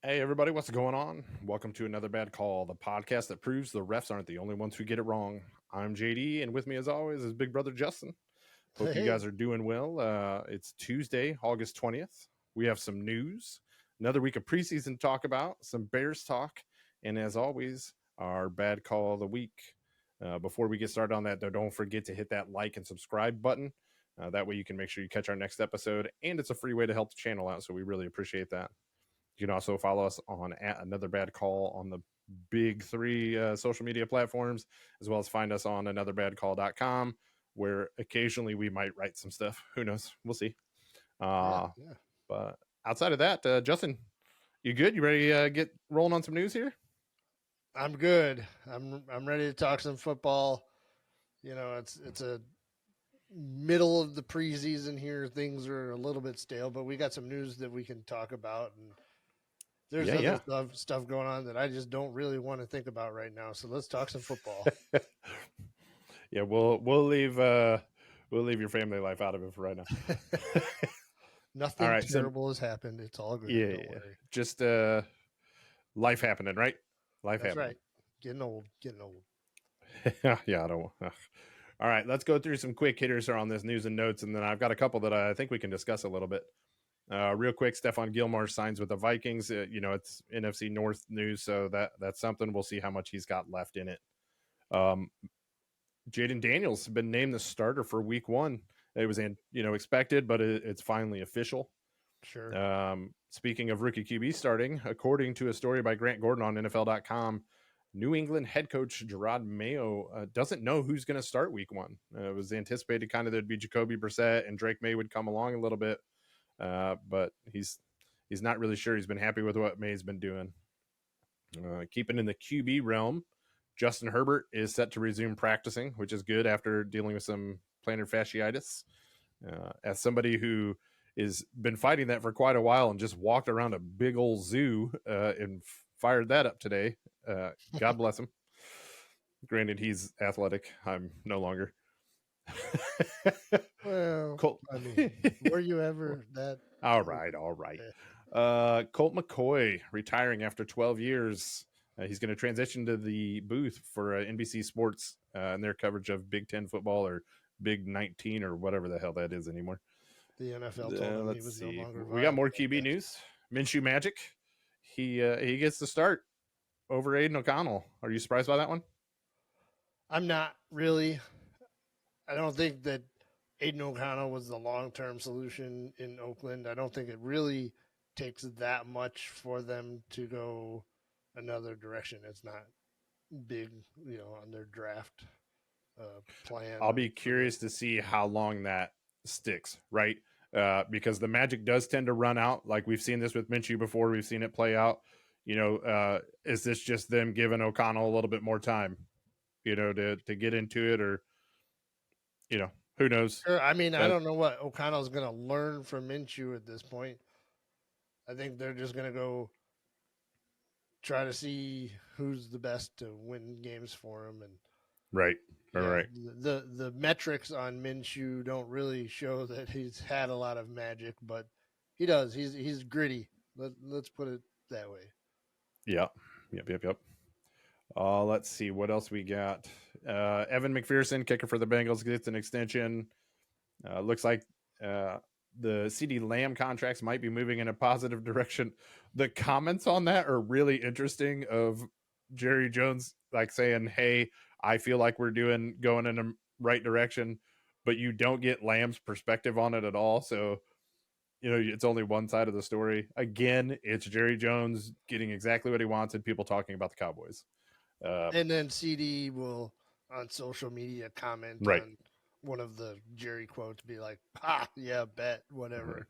Hey everybody, what's going on? Welcome to another Bad Call, the podcast that proves the refs aren't the only ones who get it wrong. I'm JD, and with me as always is big brother Justin. Hope you guys are doing well. It's Tuesday, August 20th. We have some news, another week of preseason to talk about, some Bears talk, and as always, our Bad Call of the week. Before we get started on that, though, don't forget to hit that like and subscribe button. That way you can make sure you catch our next episode, and it's a free way to help the channel out, so we really appreciate that. You can also follow us on Another Bad Call on the big three social media platforms, as well as find us on anotherbadcall.com, where occasionally we might write some stuff. Who knows? We'll see. But outside of that, Justin, you good? You ready to get rolling on some news here? I'm good. I'm ready to talk some football. You know, it's a middle of the preseason here. Things are a little bit stale, but we got some news that we can talk about, and there's other stuff going on that I just don't really want to think about right now. So let's talk some football. Yeah, we'll leave your family life out of it for right now. Nothing terrible has happened. It's all good. Yeah. Just life happening, right? Life That's happening. right. Getting old. Yeah, I don't. All right, let's go through some quick hitters on this news and notes, and then I've got a couple that I think we can discuss a little bit. Real quick, Stephon Gilmore signs with the Vikings. It's NFC North news, so that's something. We'll see how much he's got left in it. Jaden Daniels has been named the starter for Week 1. It was expected, but it's finally official. Sure. Speaking of rookie QB starting, according to a story by Grant Gordon on NFL.com, New England head coach Gerard Mayo doesn't know who's going to start Week 1. It was anticipated kind of there'd be Jacoby Brissett and Drake May would come along a little bit. But he's not really sure. He's been happy with what May's been doing. Keeping in the QB realm, Justin Herbert is set to resume practicing, which is good after dealing with some plantar fasciitis. As somebody who has been fighting that for quite a while and just walked around a big old zoo and fired that up today, God bless him. Granted, he's athletic. I'm no longer. Well, Colt. I mean, were you ever that? All right. Colt McCoy retiring after 12 years. He's going to transition to the booth for NBC Sports and their coverage of Big 10 football or Big 19 or whatever the hell that is anymore. The NFL told him he was no longer We got more QB news. Minshew Magic. He gets the start over Aiden O'Connell. Are you surprised by that one? I'm not really. I don't think that Aiden O'Connell was the long-term solution in Oakland. I don't think it really takes that much for them to go another direction. It's not big, on their draft plan. I'll be curious to see how long that sticks, right? Because the magic does tend to run out. Like we've seen this with Minshew before. We've seen it play out. Is this just them giving O'Connell a little bit more time, to get into it, or, who knows? Sure. I mean, I don't know what O'Connell's going to learn from Minshew at this point. I think they're just going to go try to see who's the best to win games for him. And right. The metrics on Minshew don't really show that he's had a lot of magic, but he does. He's gritty. Let's put it that way. Yep. Let's see what else we got. Evan McPherson, kicker for the Bengals, gets an extension. Looks like the CD Lamb contracts might be moving in a positive direction. The comments on that are really interesting, of Jerry Jones like saying, "Hey, I feel like we're going in the right direction," but you don't get Lamb's perspective on it at all. So, it's only one side of the story. Again, it's Jerry Jones getting exactly what he wants and people talking about the Cowboys. And then CD will on social media comment on one of the Jerry quotes, be like, "Ha, yeah, bet, whatever."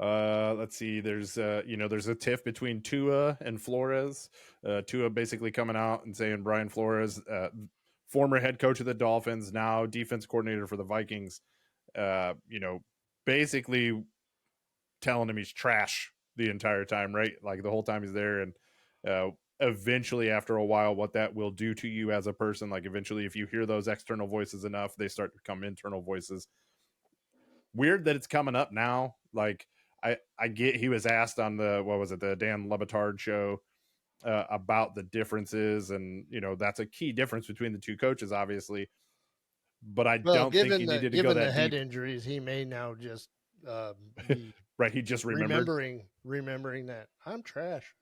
Let's see. There's a tiff between Tua and Flores. Tua basically coming out and saying Brian Flores, former head coach of the Dolphins, now defense coordinator for the Vikings, basically telling him he's trash the entire time, right? Like the whole time he's there. And eventually after a while what that will do to you as a person. Like eventually if you hear those external voices enough, they start to become internal voices. Weird that it's coming up now. Like I get he was asked on the Dan Le Batard show about the differences, and that's a key difference between the two coaches, obviously. But I don't think you needed to go that the head deep. injuries, he may now just be right. He just remembering that I'm trash.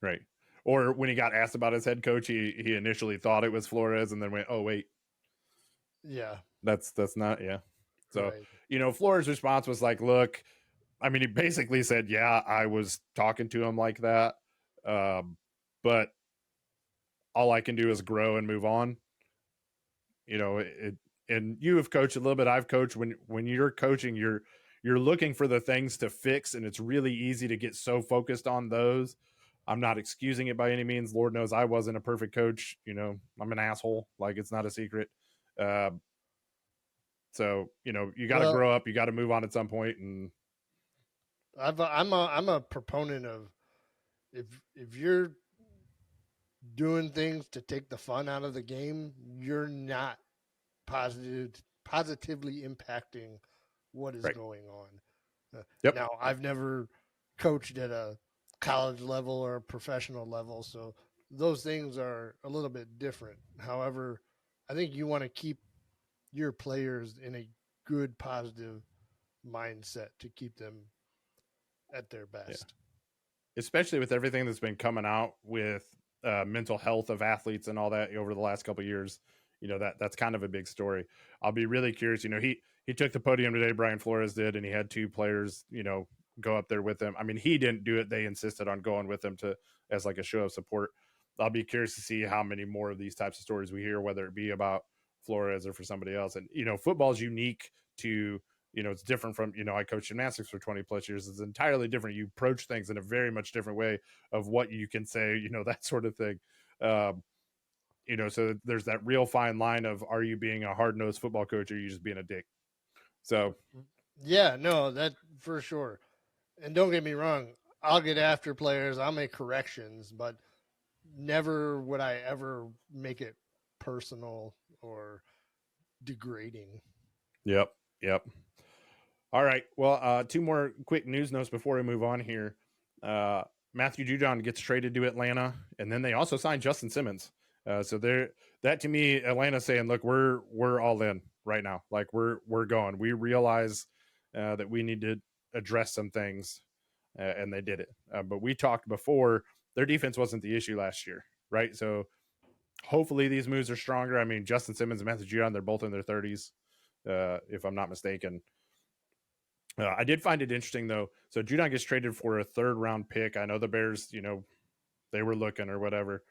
Right. Or when he got asked about his head coach, he initially thought it was Flores and then went, oh wait. Yeah. That's not, yeah. So, right. Flores' response was like, look, I mean, he basically said, yeah, I was talking to him like that. But all I can do is grow and move on. And you have coached a little bit. I've coached. When you're coaching, you're looking for the things to fix, and it's really easy to get so focused on those. I'm not excusing it by any means. Lord knows I wasn't a perfect coach. I'm an asshole. Like, it's not a secret. So, you got to grow up. You got to move on at some point. And I'm a proponent of if you're doing things to take the fun out of the game, you're not positively impacting what is going on. Yep. Now, I've never coached at a college level or a professional level, so those things are a little bit different. However, I think you want to keep your players in a good, positive mindset to keep them at their best. Yeah. Especially with everything that's been coming out with mental health of athletes and all that over the last couple of years. That's kind of a big story. I'll be really curious. He took the podium today, Brian Flores did, and he had two players, go up there with him. I mean, he didn't do it. They insisted on going with him as like a show of support. I'll be curious to see how many more of these types of stories we hear, whether it be about Flores or for somebody else. And, football is unique to, it's different from, I coached gymnastics for 20 plus years. It's entirely different. You approach things in a very much different way of what you can say, that sort of thing. So there's that real fine line of, are you being a hard-nosed football coach or are you just being a dick? So, yeah, no, that for sure. And don't get me wrong, I'll get after players, I'll make corrections, but never would I ever make it personal or degrading. Yep. All right. Well, two more quick news notes before we move on here. Matthew Judon gets traded to Atlanta, and then they also signed Justin Simmons. So that to me, Atlanta's saying, look, we're all in right now. Like we're going. We realize that we need to address some things, and they did it. But we talked before, their defense wasn't the issue last year, right? So hopefully these moves are stronger. I mean, Justin Simmons and Matthew Judon, they're both in their 30s, if I'm not mistaken. I did find it interesting though. So Judon gets traded for a 3rd round pick. I know the Bears, they were looking or whatever.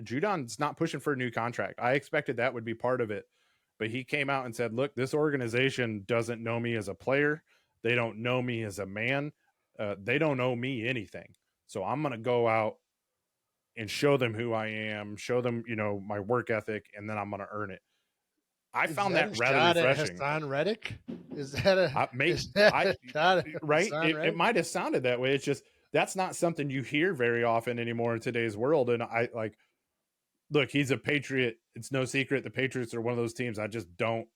Judon's not pushing for a new contract. I expected that would be part of it, but he came out and said, look, this organization doesn't know me as a player. They don't know me as a man. They don't owe me anything. So I'm going to go out and show them who I am, show them, my work ethic, and then I'm going to earn it. I found that rather refreshing. Hassan Reddick? Is that right? It might have sounded that way. It's just, that's not something you hear very often anymore in today's world. And look, he's a Patriot. It's no secret. The Patriots are one of those teams I just don't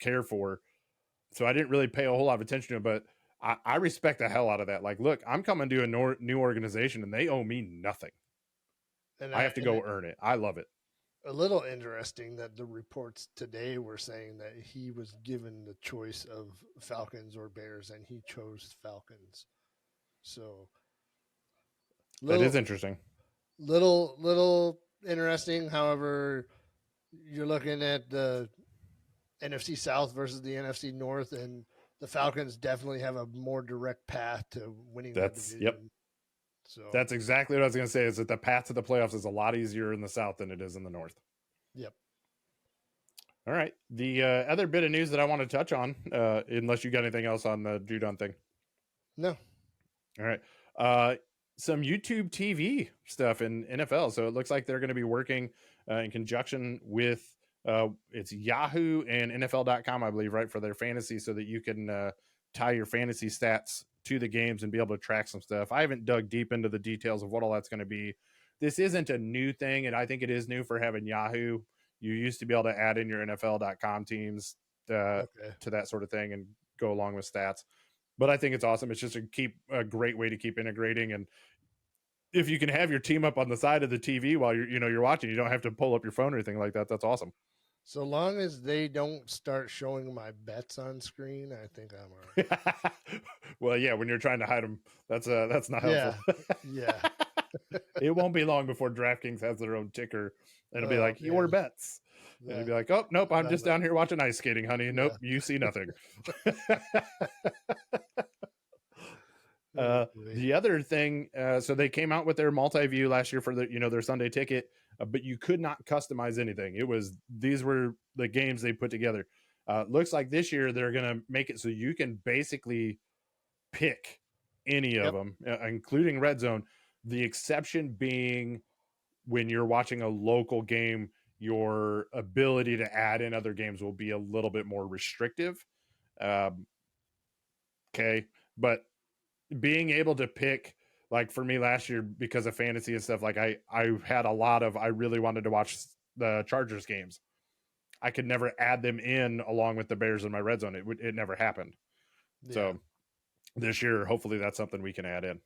care for. So I didn't really pay a whole lot of attention to him, but I respect the hell out of that. Like, look, I'm coming to a new organization and they owe me nothing. And I have to go earn it. I love it. A little interesting that the reports today were saying that he was given the choice of Falcons or Bears and he chose Falcons. So that is interesting. Little interesting. However, you're looking at the NFC South versus the NFC North, and the Falcons definitely have a more direct path to winning that division. Yep. So that's exactly what I was going to say, is that the path to the playoffs is a lot easier in the South than it is in the North. Yep. All right. The other bit of news that I want to touch on, unless you got anything else on the Judon thing. No. All right. Some YouTube TV stuff in NFL. So it looks like they're going to be working in conjunction with it's Yahoo and NFL.com, I believe, right, for their fantasy, so that you can tie your fantasy stats to the games and be able to track some stuff. I haven't dug deep into the details of what all that's going to be. This isn't a new thing, and I think it is new for having Yahoo. You used to be able to add in your NFL.com teams to that sort of thing and go along with stats. But I think it's awesome. It's just a great way to keep integrating. And if you can have your team up on the side of the TV while you're watching, you don't have to pull up your phone or anything like that. That's awesome. So long as they don't start showing my bets on screen, I think I'm all right. Well, yeah, when you're trying to hide them, that's not helpful. Yeah. It won't be long before DraftKings has their own ticker. It'll be like, your bets. And it'll be like, oh, nope, I'm just down here watching ice skating, honey. Nope, you see nothing. The other thing, so they came out with their multi-view last year for their Sunday ticket, but you could not customize anything. These were the games they put together. Looks like this year they're going to make it so you can basically pick any of them, including Red Zone. The exception being when you're watching a local game, your ability to add in other games will be a little bit more restrictive. Okay. But being able to pick, like for me last year, because of fantasy and stuff, like I had I really wanted to watch the Chargers games. I could never add them in along with the Bears in my Red Zone. It never happened. Yeah. So this year, hopefully that's something we can add in.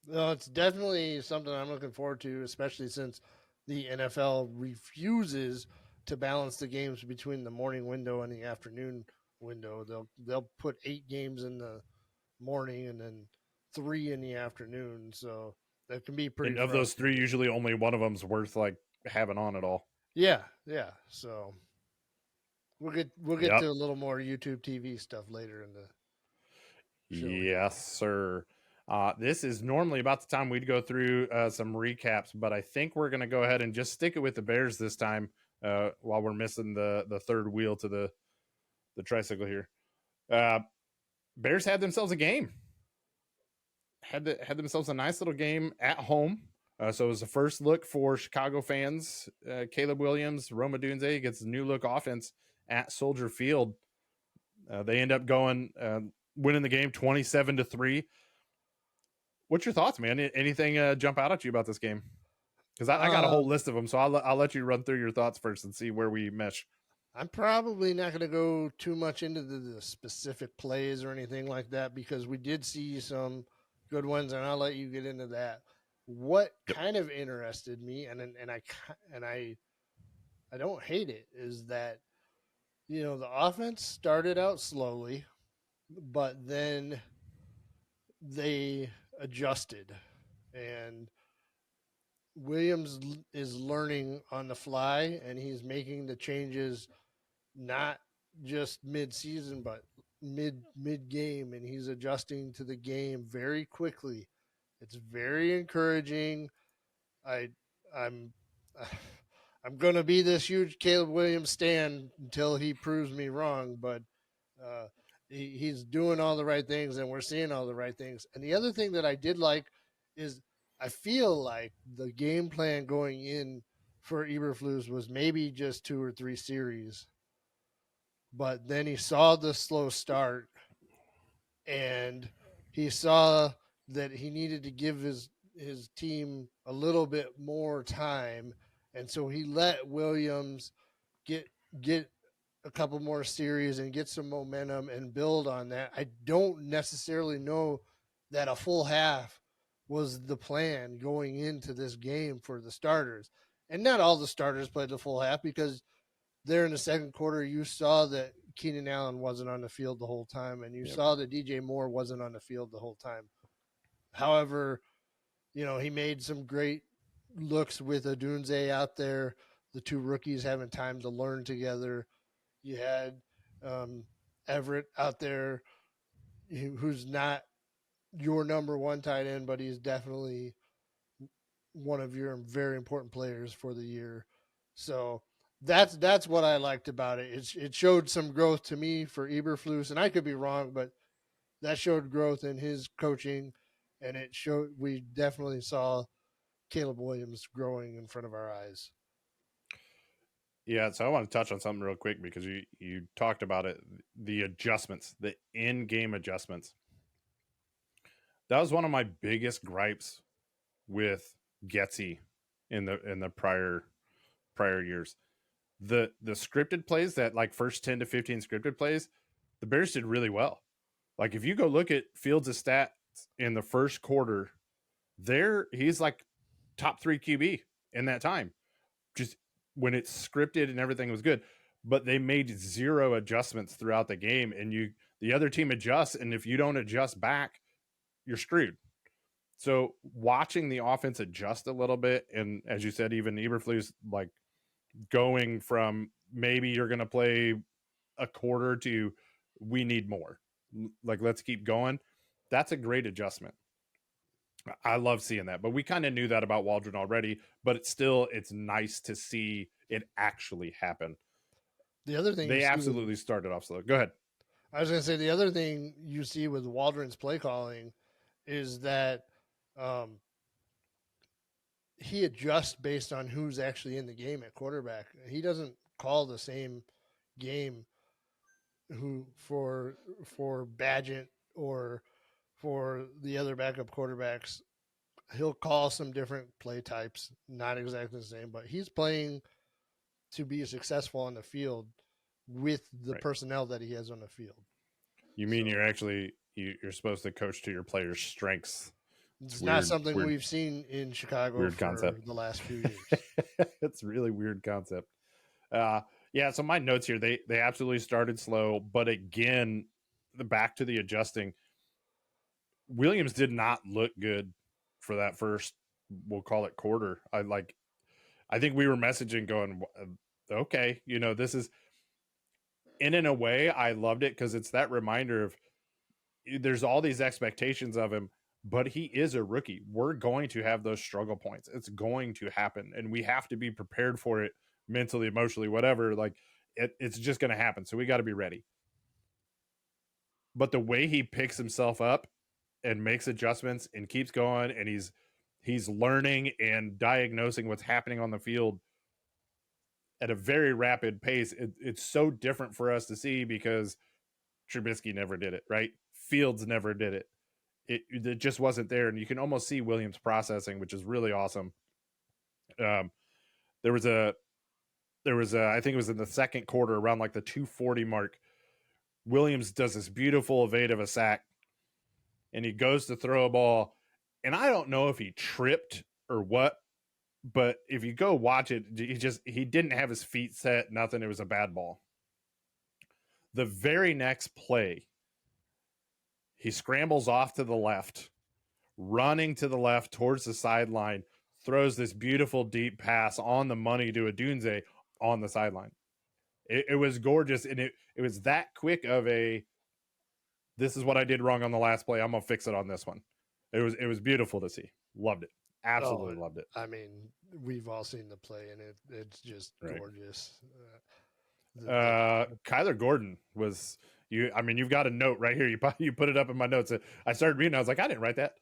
No, it's definitely something I'm looking forward to, especially since the NFL refuses to balance the games between the morning window and the afternoon window. They'll put 8 games in the morning and then 3 in the afternoon. So that can be pretty. And of those 3, usually only one of them's worth like having on at all. Yeah. So we'll get to a little more YouTube TV stuff later in the show. Yes, sir. This is normally about the time we'd go through some recaps, but I think we're going to go ahead and just stick it with the Bears this time while we're missing the third wheel to the tricycle here. Bears had themselves a game. Had themselves a nice little game at home. So it was the first look for Chicago fans. Caleb Williams Rome Odunze gets a new look offense at Soldier Field. They end up going winning the game 27-3. What's your thoughts, man? Anything jump out at you about this game? Because I got a whole list of them, so I'll let you run through your thoughts first and see where we mesh. I'm probably not going to go too much into the specific plays or anything like that because we did see some good ones, and I'll let you get into that. What kind of interested me, and I don't hate it, is that the offense started out slowly, but then they adjusted, and Williams is learning on the fly, and he's making the changes not just mid-season but mid-game, and he's adjusting to the game very quickly. It's very encouraging. I'm going to be this huge Caleb Williams stan until he proves me wrong, but he's doing all the right things, and we're seeing all the right things. And the other thing that I did like is I feel like the game plan going in for Eberflus was maybe just 2 or 3 series, but then he saw the slow start, and he saw that he needed to give his team a little bit more time, and so he let Williams get a couple more series and get some momentum and build on that. I don't necessarily know that a full half was the plan going into this game for the starters. And not all the starters played the full half, because there in the second quarter, you saw that Keenan Allen wasn't on the field the whole time, and you saw that DJ Moore wasn't on the field the whole time. However, he made some great looks with Odunze out there, the 2 rookies having time to learn together. You had Everett out there, who's not your number 1 tight end, but he's definitely one of your very important players for the year. So that's what I liked about it. It showed some growth to me for Eberflus, and I could be wrong, but that showed growth in his coaching, and we definitely saw Caleb Williams growing in front of our eyes. Yeah, so I want to touch on something real quick because you talked about it, the adjustments, the in-game adjustments. That was one of my biggest gripes with Getsy in the prior years. The scripted plays, that like first 10 to 15 scripted plays, the Bears did really well. Like if you go look at Fields' stats in the first quarter, he's like top 3 QB in that time. Just when it's scripted and everything was good, but they made 0 adjustments throughout the game, and the other team adjusts, and if you don't adjust back, you're screwed. So watching the offense adjust a little bit, and as you said, even Eberflus like going from maybe you're going to play a quarter to we need more. Like, let's keep going. That's a great adjustment. I love seeing that, but we kind of knew that about Waldron already, but it's nice to see it actually happen. The other thing they absolutely started off slow. Go ahead. I was going to say the other thing you see with Waldron's play calling is that he adjusts based on who's actually in the game at quarterback. He doesn't call the same game for Badgett or for the other backup quarterbacks. He'll call some different play types, not exactly the same, but he's playing to be successful on the field with the personnel that he has on the field. You mean you're supposed to coach to your players' strengths? It's not something we've seen in Chicago for the last few years. It's a really weird concept. Yeah, so my notes here, they absolutely started slow, but again, back to the adjusting. Williams did not look good for that first, we'll call it quarter. I think we were messaging going, okay, this is, and in a way, I loved it because it's that reminder of there's all these expectations of him, but he is a rookie. We're going to have those struggle points. It's going to happen, and we have to be prepared for it mentally, emotionally, whatever. Like it's just going to happen. So we got to be ready. But the way he picks himself up and makes adjustments and keeps going, and he's learning and diagnosing what's happening on the field at a very rapid pace. It's so different for us to see because Trubisky never did it, right? Fields never did it. It just wasn't there, and you can almost see Williams processing, which is really awesome. There was a I think it was in the second quarter around like the 240 mark. Williams does this beautiful evade of a sack, and he goes to throw a ball, and I don't know if he tripped or what, but if you go watch it, he didn't have his feet set, nothing. It was a bad ball. The very next play, he scrambles off to the left, running to the left towards the sideline, throws this beautiful deep pass on the money to Odunze on the sideline. It was gorgeous, and it was that quick of a, this is what I did wrong on the last play, I'm going to fix it on this one. It was beautiful to see. Loved it. Absolutely loved it. I mean, we've all seen the play, and it's just gorgeous. Kyler Gordon was... you've got a note right here. You put it up in my notes. I started reading. I was like, I didn't write that.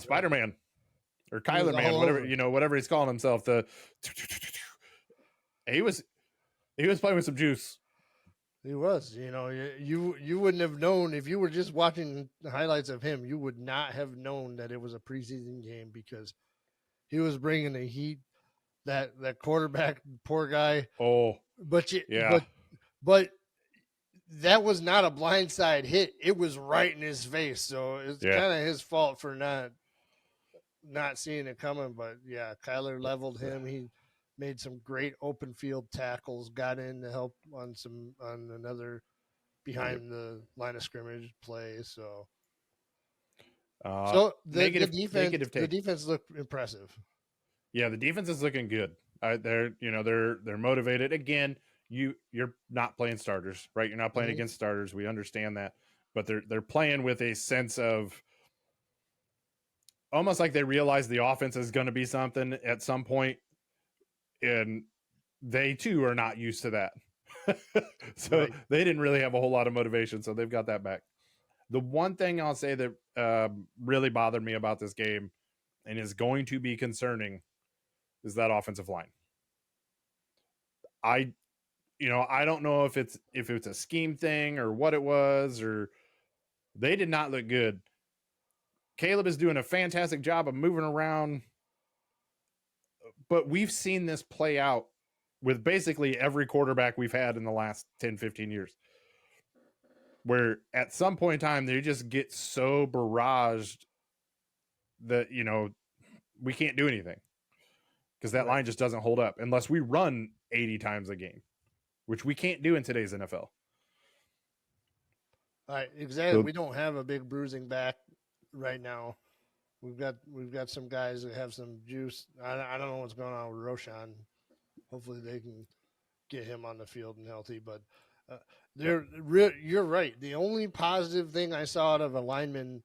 Spider-Man or Kyler Man, whatever he's calling himself. He was playing with some juice. He was. You wouldn't have known if you were just watching the highlights of him. You would not have known that it was a preseason game because he was bringing the heat. That quarterback, poor guy. Oh, but that was not a blindside hit. It was right in his face. So it's kind of his fault for not seeing it coming. But yeah, Kyler leveled him. He made some great open field tackles, got in to help on another behind the line of scrimmage play. So the defense looked impressive. Yeah, the defense is looking good. They're motivated. Again, you're not playing starters, right? You're not playing against starters. We understand that, but they're playing with a sense of almost like they realize the offense is going to be something at some point, and they too are not used to that. So they didn't really have a whole lot of motivation, so they've got that back. The one thing I'll say that really bothered me about this game and is going to be concerning is that offensive line. I don't know if it's a scheme thing or what it was, or they did not look good. Caleb is doing a fantastic job of moving around, but we've seen this play out with basically every quarterback we've had in the last 10, 15 years, where at some point in time, they just get so barraged that, we can't do anything because that line just doesn't hold up unless we run 80 times a game, which we can't do in today's NFL. Exactly. We don't have a big bruising back right now. We've got some guys that have some juice. I don't know what's going on with Roshan. Hopefully they can get him on the field and healthy. But you're right. The only positive thing I saw out of a lineman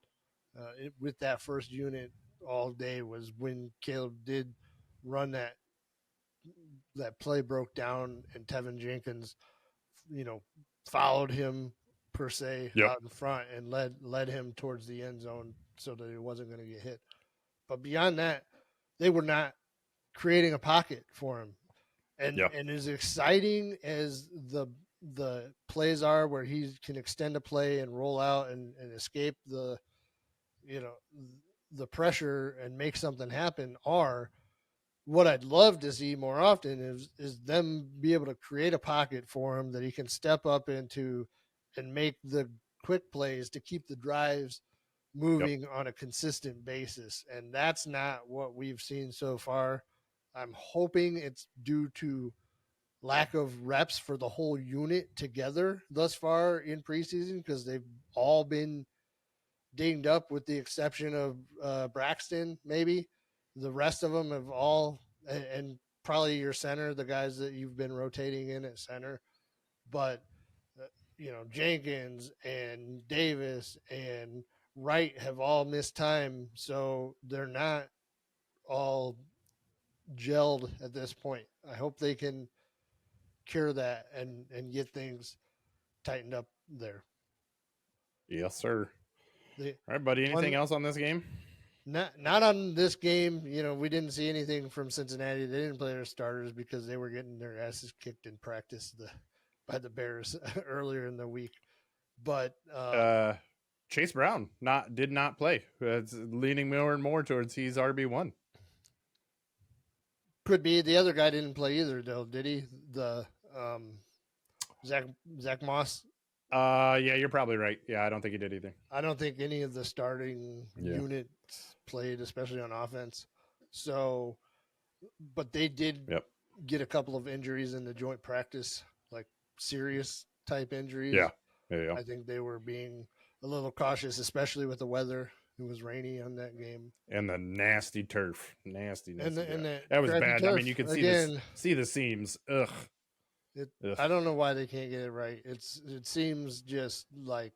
with that first unit all day was when Caleb did run that play broke down and Tevin Jenkins, followed him per se out in front and led him towards the end zone so that he wasn't going to get hit. But beyond that, they were not creating a pocket for him. And as exciting as the plays are where he can extend a play and roll out and escape the pressure and make something happen are, what I'd love to see more often is them be able to create a pocket for him that he can step up into and make the quick plays to keep the drives moving on a consistent basis. And that's not what we've seen so far. I'm hoping it's due to lack of reps for the whole unit together thus far in preseason, because they've all been dinged up with the exception of Braxton, maybe. The rest of them have all, and probably your center, the guys that you've been rotating in at center. But, Jenkins and Davis and Wright have all missed time, so they're not all gelled at this point. I hope they can cure that and get things tightened up there. Yes, sir. All right, buddy. Anything else on this game? Not on this game. We didn't see anything from Cincinnati. They didn't play their starters because they were getting their asses kicked in practice by the Bears earlier in the week. But Chase Brown did not play. It's leaning more and more towards he's RB1. Could be. The other guy didn't play either, though, did he? The Zach Moss. Yeah, you're probably right. Yeah, I don't think he did either. I don't think any of the starting units played, especially on offense. So, but they did get a couple of injuries in the joint practice, like serious type injuries. Yeah. I think they were being a little cautious, especially with the weather. It was rainy on that game. And the nasty turf. Nastiness. And that was bad. Turf, I mean, you can see the seams. Ugh. I don't know why they can't get it right. It seems just like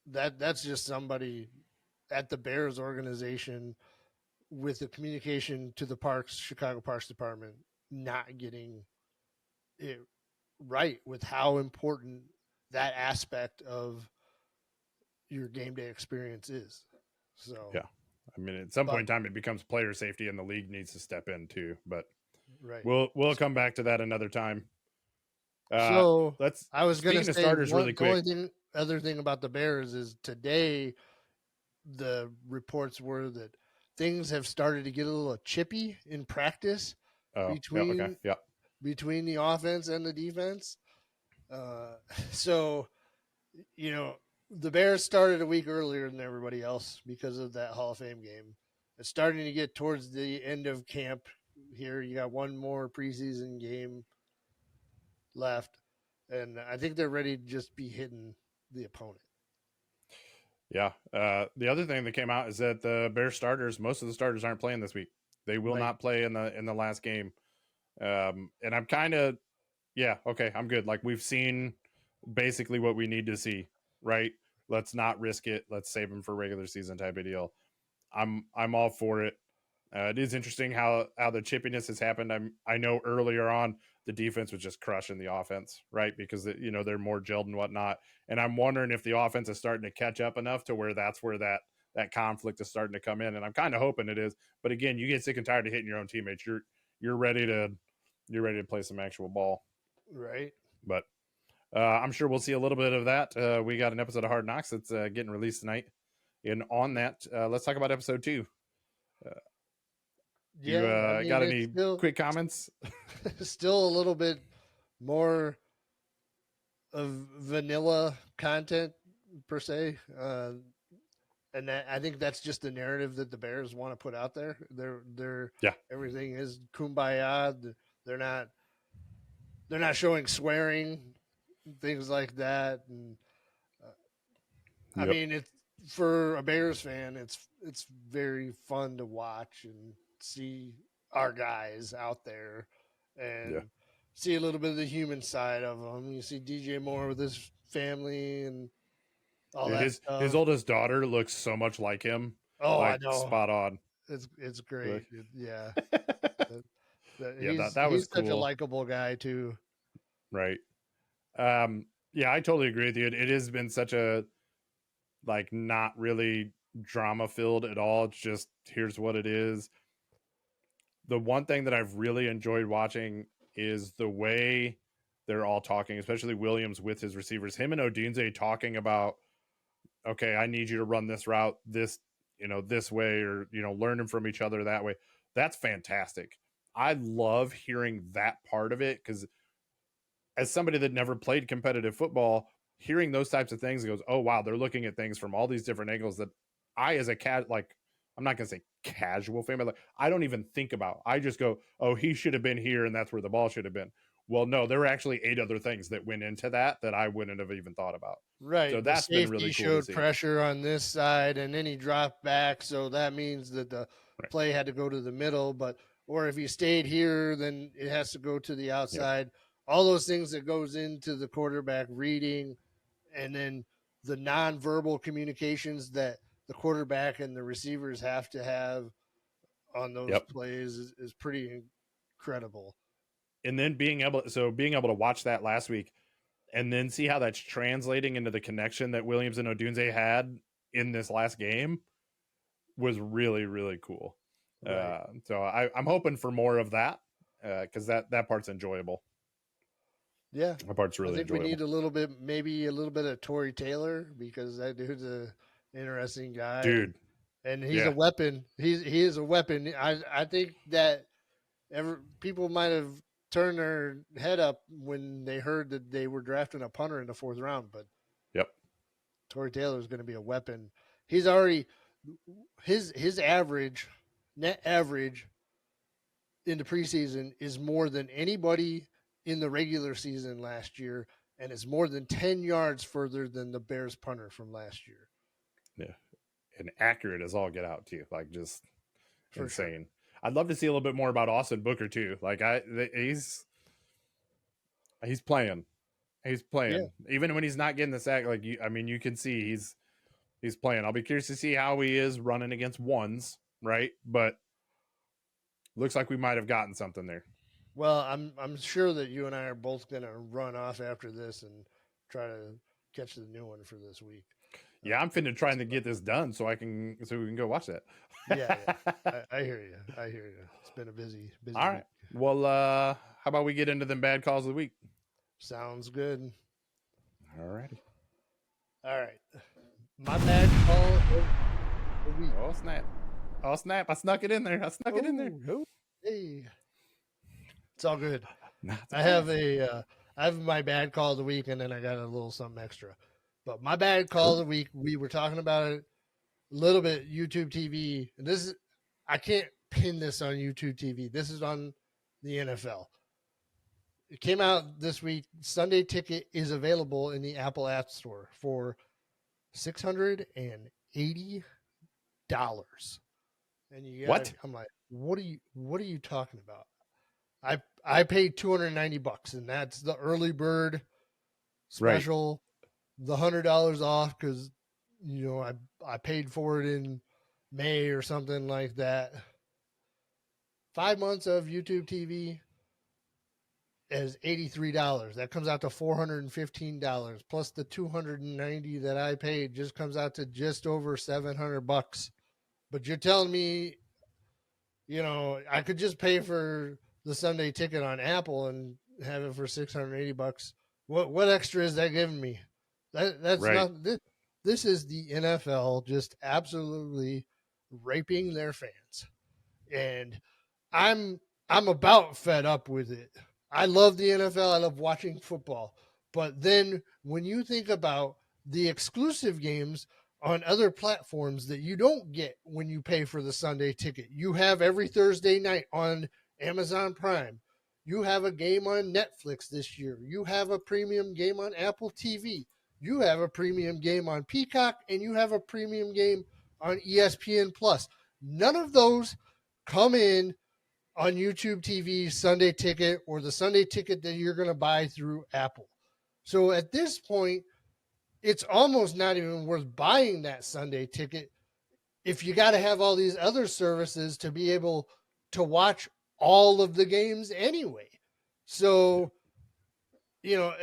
that's just somebody at the Bears organization with the communication to the Chicago Parks Department not getting it right with how important that aspect of your game day experience is. So yeah, I mean, at some point in time, it becomes player safety, and the league needs to step in too. But we'll come back to that another time. So I was going to say starters really quick. Other thing about the Bears is today the reports were that things have started to get a little chippy in practice between the offense and the defense. So, the Bears started a week earlier than everybody else because of that Hall of Fame game. It's starting to get towards the end of camp here. You got one more preseason game left, and I think they're ready to just be hitting the opponent. Yeah. The other thing that came out is that the Bears starters, most of the starters aren't playing this week. They will not play in the last game. And I'm kind of, I'm good. Like, we've seen basically what we need to see, right? Let's not risk it. Let's save them for regular season type of deal. I'm all for it. It is interesting how the chippiness has happened. I know earlier on the defense was just crushing the offense, right? Because they're more gelled and whatnot. And I'm wondering if the offense is starting to catch up enough to where that's where that conflict is starting to come in. And I'm kind of hoping it is. But again, you get sick and tired of hitting your own teammates. You're ready to play some actual ball, right? But I'm sure we'll see a little bit of that. We got an episode of Hard Knocks that's getting released tonight. And on that, let's talk about episode 2. You got any quick comments? Still a little bit more of vanilla content per se, and I think that's just the narrative that the Bears want to put out there. They're everything is kumbaya. They're not showing swearing, things like that. And I mean, it's for a Bears fan, it's very fun to watch and see our guys out there and see a little bit of the human side of them. You see DJ Moore with his family and all that stuff. His oldest daughter looks so much like him. Oh, like, I know. Spot on. It's great. Yeah. He's such cool. a likable guy too. Right. Yeah, I totally agree with you. It has been such a not really drama filled at all. It's just here's what it is. The one thing that I've really enjoyed watching is the way they're all talking, especially Williams with his receivers. Him and Odunze talking about, okay, I need you to run this route, this way, or learning from each other that way. That's fantastic. I love hearing that part of it because as somebody that never played competitive football, hearing those types of things, it goes, oh wow, they're looking at things from all these different angles that I, as a I'm not gonna say casual fan, but I don't even think about. I just go, oh, he should have been here, and that's where the ball should have been. Well, no, there were actually 8 other things that went into that I wouldn't have even thought about. Right. So that's been really cool. Showed pressure on this side, and then he dropped back, so that means that the play had to go to the middle. Or if he stayed here, then it has to go to the outside. Yep. All those things that goes into the quarterback reading, and then the nonverbal communications that the quarterback and the receivers have to have on those plays is pretty incredible. And then being able to watch that last week and then see how that's translating into the connection that Williams and Odunze had in this last game was really, really cool. Right. So I'm hoping for more of that because that part's enjoyable. Yeah, that part's really enjoyable. We need maybe a little bit of Tory Taylor because that dude's a interesting guy, dude, and he's a weapon. He is a weapon. I think that people might have turned their head up when they heard that they were drafting a punter in the 4th round, but Tory Taylor is going to be a weapon. He's already his net average in the preseason is more than anybody in the regular season last year, and it's more than 10 yards further than the Bears punter from last year. Yeah, and accurate as all get out too, just for insane. Sure. I'd love to see a little bit more about Austin Booker too. He's playing. Yeah. Even when he's not getting the sack. You can see he's playing. I'll be curious to see how he is running against ones, right? But looks like we might have gotten something there. Well, I'm sure that you and I are both going to run off after this and try to catch the new one for this week. Yeah, I'm finna trying to get this done so we can go watch that. Yeah. I hear you. It's been a busy All right. week. Well, how about we get into them bad calls of the week? Sounds good. All righty. All right. My bad call of the week. Oh, snap. I snuck it in there. Hey. It's all good. I have my bad call of the week, and then I got a little something extra. But my bad call of the week, we were talking about it a little bit, YouTube TV. And I can't pin this on YouTube TV. This is on the NFL. It came out this week. Sunday Ticket is available in the Apple App Store for $680. And what? I'm like, what are you talking about? I paid $290, and that's the early bird special. Right. The $100 off because I paid for it in May or something like that. 5 months of YouTube TV is $83. That comes out to $415 plus the $290 that I paid just comes out to just over $700. But you're telling me, I could just pay for the Sunday Ticket on Apple and have it for $680. What extra is that giving me? That's right. not this This is the NFL just absolutely raping their fans. And I'm about fed up with it. I love the NFL. I love watching football. But then when you think about the exclusive games on other platforms that you don't get when you pay for the Sunday ticket, you have every Thursday night on Amazon Prime. You have a game on Netflix this year. You have a premium game on Apple TV. You have a premium game on Peacock, and you have a premium game on ESPN Plus. None of those come in on YouTube TV Sunday ticket or the Sunday ticket that you're going to buy through Apple. So at this point, it's almost not even worth buying that Sunday ticket if you got to have all these other services to be able to watch all of the games anyway. So, you know,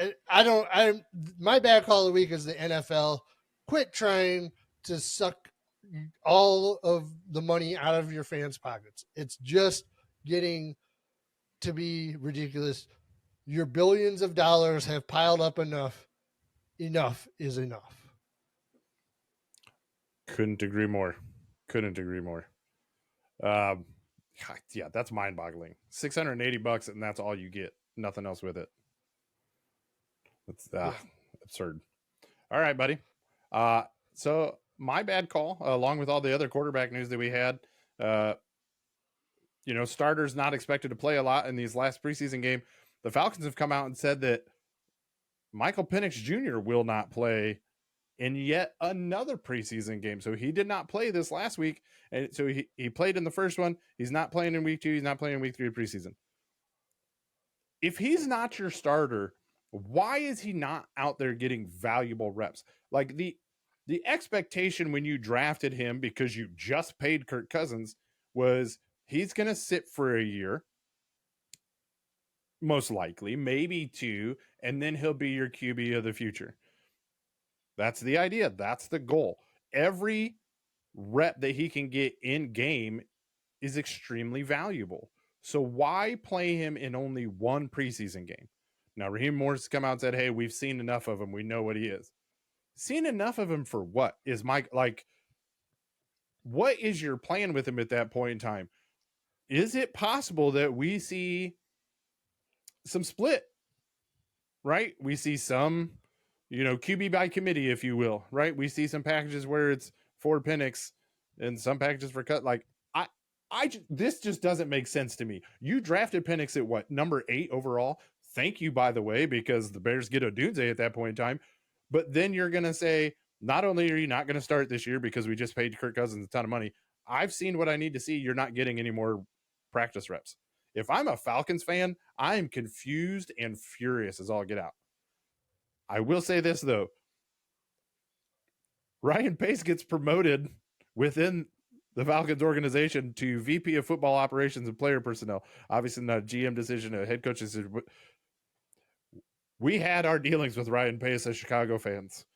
my bad call of the week is the NFL. Quit trying to suck all of the money out of your fans' pockets. It's just getting to be ridiculous. Your billions of dollars have piled up enough. Enough is enough. Couldn't agree more. Yeah, that's mind-boggling. $680 and that's all you get. Nothing else with it. It's absurd. All right, buddy. So my bad call, along with all the other quarterback news that we had. Starters not expected to play a lot in these last preseason game. The Falcons have come out and said that Michael Penix Jr. will not play in yet another preseason game. So he did not play this last week. And so he played in the first one. He's not playing in week 2. He's not playing in week 3 of preseason. If he's not your starter, why is he not out there getting valuable reps? Like the expectation when you drafted him, because you just paid Kirk Cousins, was he's going to sit for a year, most likely, maybe 2, and then he'll be your QB of the future. That's the idea. That's the goal. Every rep that he can get in game is extremely valuable. So why play him in only one preseason game? Now, Raheem Morris come out and said, hey, we've seen enough of him. We know what he is. Seen enough of him for what? What is your plan with him at that point in time? Is it possible that we see some split, right? We see some, QB by committee, if you will, right? We see some packages where it's for Penix and some packages for cut. This just doesn't make sense to me. You drafted Penix at what, number 8 overall? Thank you, by the way, because the Bears get Odunze at that point in time. But then you're going to say, not only are you not going to start this year because we just paid Kirk Cousins a ton of money, I've seen what I need to see. You're not getting any more practice reps. If I'm a Falcons fan, I am confused and furious as all get out. I will say this, though. Ryan Pace gets promoted within the Falcons organization to VP of Football Operations and Player Personnel. Obviously not a GM decision, a head coach decision. We had our dealings with Ryan Pace as Chicago fans.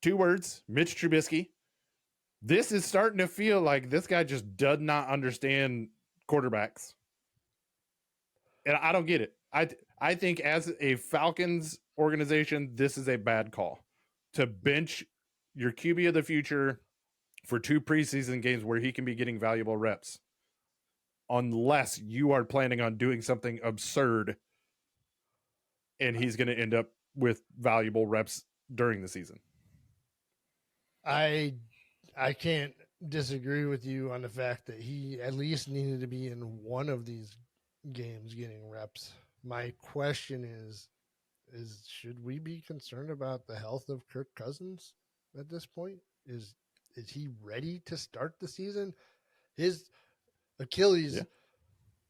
2 words, Mitch Trubisky. This is starting to feel like this guy just does not understand quarterbacks. And I don't get it. I think as a Falcons organization, this is a bad call. To bench your QB of the future for 2 preseason games where he can be getting valuable reps, unless you are planning on doing something absurd and he's going to end up with valuable reps during the season. I can't disagree with you on the fact that he at least needed to be in one of these games getting reps. My question is should we be concerned about the health of Kirk Cousins at this point? Is he ready to start the season? His Achilles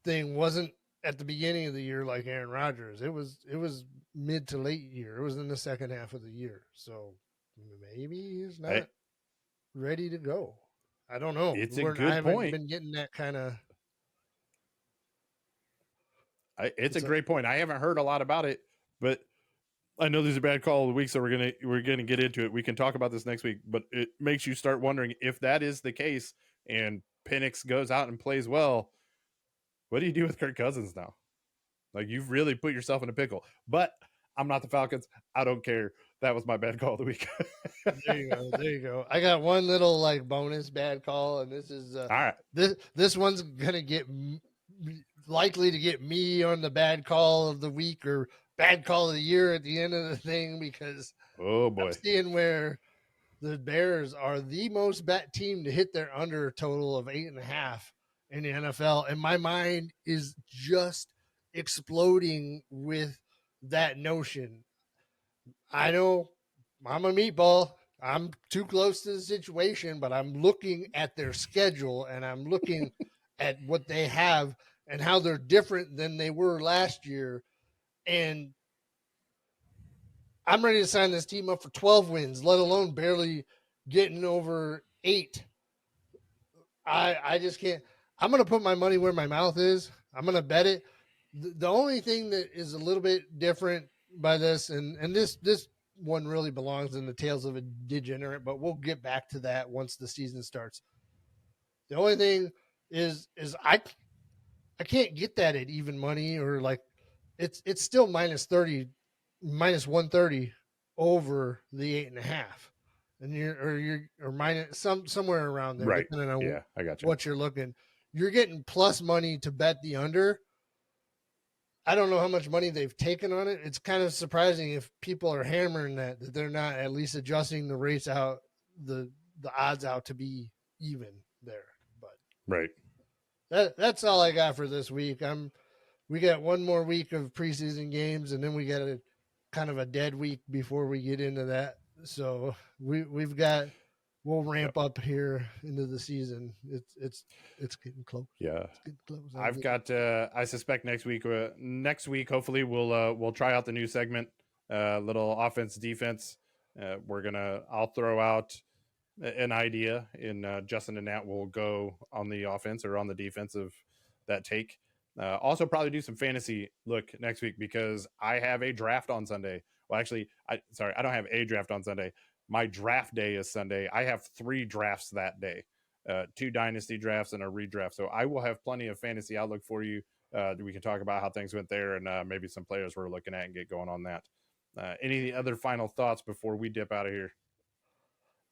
thing wasn't at the beginning of the year like Aaron Rodgers. It was mid to late year. It was in the second half of the year. So maybe he's not ready to go. I don't know. It's a good I haven't point. been getting that kind of. It's a great point. I haven't heard a lot about it, but I know there's a bad call of the week, so we're gonna get into it. We can talk about this next week, but it makes you start wondering if that is the case and Penix goes out and plays well. What do you do with Kirk Cousins now? Like, you've really put yourself in a pickle. But I'm not the Falcons. I don't care. that was my bad call of the week. There you go. There you go. I got one little like bonus bad call, and this is All right. This one's gonna get likely to get me on the bad call of the week or bad call of the year at the end of the thing, because Oh boy, I'm seeing where the Bears are the most bet team to hit their under total of 8.5 in the NFL, and my mind is just exploding with that notion. I know I'm a meatball. I'm too close to the situation, but I'm looking at their schedule and I'm looking at what they have and how they're different than they were last year. And I'm ready to sign this team up for 12 wins, let alone barely getting over 8. I just can't. I'm going to put my money where my mouth is. I'm going to bet it. The only thing that is a little bit different by this, and this one really belongs in the Tales of a Degenerate, but we'll get back to that once the season starts. The only thing is I can't get that at even money, or like it's still minus 30, minus 130 over the 8.5. And you're minus somewhere around there, right? depending on Yeah, I got you. what you're looking. You're getting plus money to bet the under. I don't know how much money they've taken on it. It's kind of surprising if people are hammering that they're not at least adjusting the rates out, the odds out to be even there. But Right. That's all I got for this week. We got one more week of preseason games, and then we got a kind of a dead week before we get into that. So we'll ramp up here into the season. It's getting close. Yeah, it's getting close. I've got. I suspect next week. Hopefully, we'll try out the new segment, little offense defense. I'll throw out an idea, and Justin and Nat will go on the offense or on the defensive that take. Also, probably do some fantasy look next week because I have a draft on Sunday. Well, actually, I don't have a draft on Sunday. My draft day is Sunday. I have 3 drafts that day, 2 dynasty drafts and a redraft. So I will have plenty of fantasy outlook for you. We can talk about how things went there and maybe some players we're looking at and get going on that. Any other final thoughts before we dip out of here?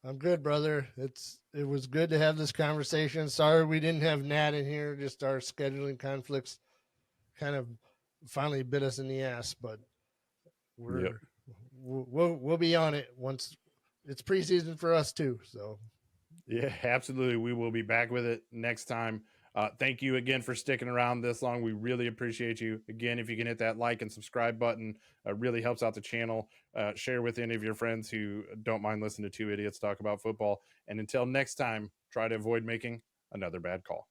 I'm good, brother. It was good to have this conversation. Sorry we didn't have Nat in here. Just our scheduling conflicts kind of finally bit us in the ass, but we'll be on it once it's preseason for us too. So yeah, absolutely. We will be back with it next time. Thank you again for sticking around this long. We really appreciate you. Again, if you can hit that like and subscribe button, really helps out the channel. Share with any of your friends who don't mind listening to 2 idiots talk about football. And until next time, try to avoid making another bad call.